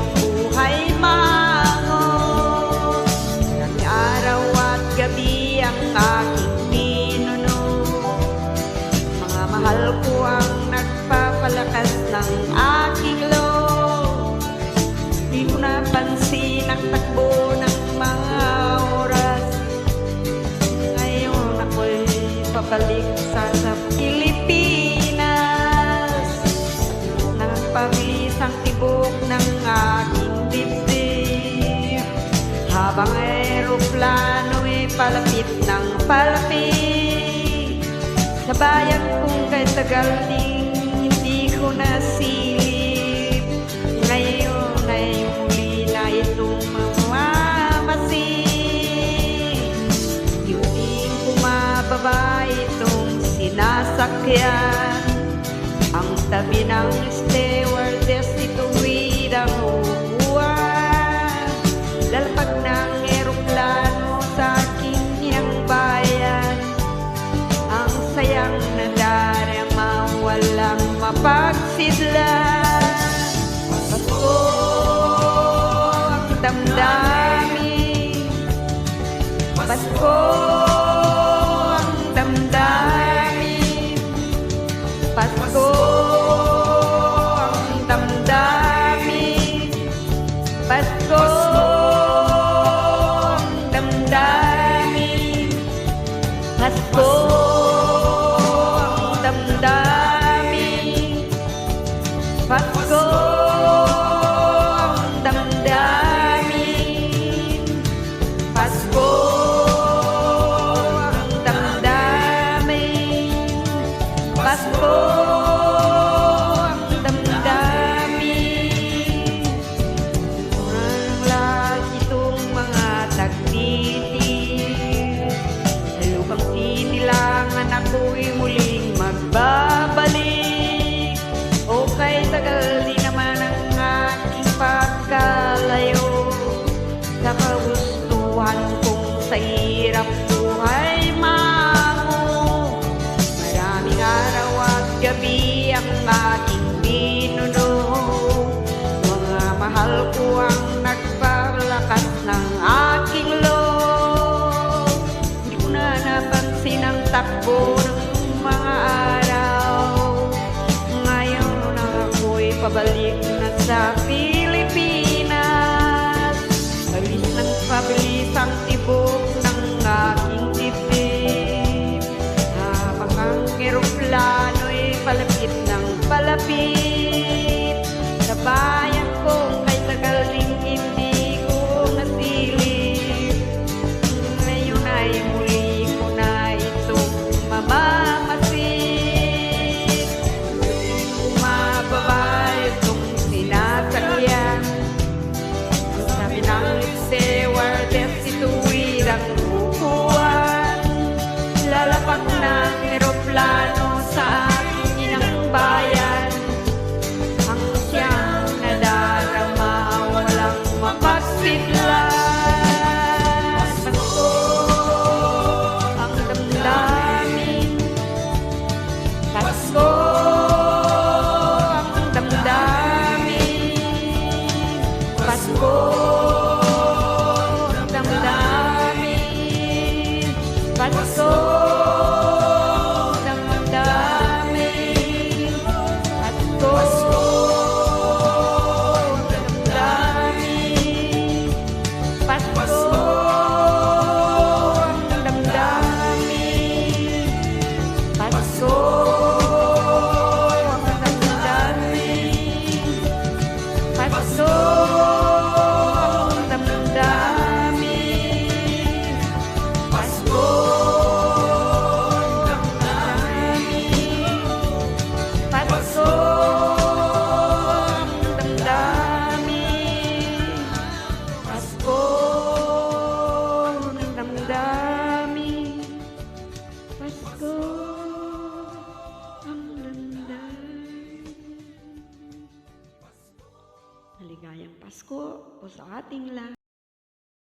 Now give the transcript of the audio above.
hirap buhay mango. Ng araw at gabi ang aking ninuno, mga mahal ko ang nagpapalakas ng aking loob. Di ko napansin ang takbo ng mga oras. Ngayon ako'y pabalik sa Pilipinas. Nagpabilis ang tibok ng aking dibdib, habang aeroplano'y palapit ng palapit sa bayan kong kay tagal ding hindi ko nasilip. Ngayon ay muli na itong mamamasid. Yuting bumababa itong sinasakyan, ang tabi ng stewardess ituwid ang upuan. Lalapag ng eroplano sa aking inang bayan, ang sayang nadarama walang mapagsidlan. Pasko ang damdamin, Pasko ang damdamin, Pasko ang damdamin, Pasko ang damdamin, Pasko ang damdamin, Pasko ang damdamin, Pasko ang damdamin, Pasko ang damdamin. Walang lahat itong mga tagtitis, sa lupang sinilangan ako'y muling magbabalik. O kay tagal di naman ang aking pagkalayo sa kagustuhan kong sa hirap buhay mango. Maraming araw at gabi ang aking ninuno, mga mahal ko ang nagpalakas ng aking loob. Hindi ko na napansin ang takbo ng mga araw. Ngayon ako'y pabalik na sa Pilipinas. Pabilis ng pabilis ang tibok ng aking dibdib, habang ang eroplano'y palapit ng palapit sa bayan kong kay tagal ding hindi ko nasilip. Ngayon ay muli ko na itong mamamasid. Bumababa itong sinasakyan, ang sabi ng stewardess ituwid ang upuan. Lalapak ng eroplano sa aking inang bayan, ang siyang nadarama walang mapagsidlan. Pasko ang damdamin, Pasko ang damdamin, Pasko ang damdamin, Pasko ang damdamin, Pasko ang damdamin, Pasko ang damdamin, Pasko ang damdamin, Pasko ang damdamin, Pasko ang damdamin, Pasko ang damdamin, Pasko ang damdamin, Pasko ang damdamin. Maligayang Pasko po sa ating lahat.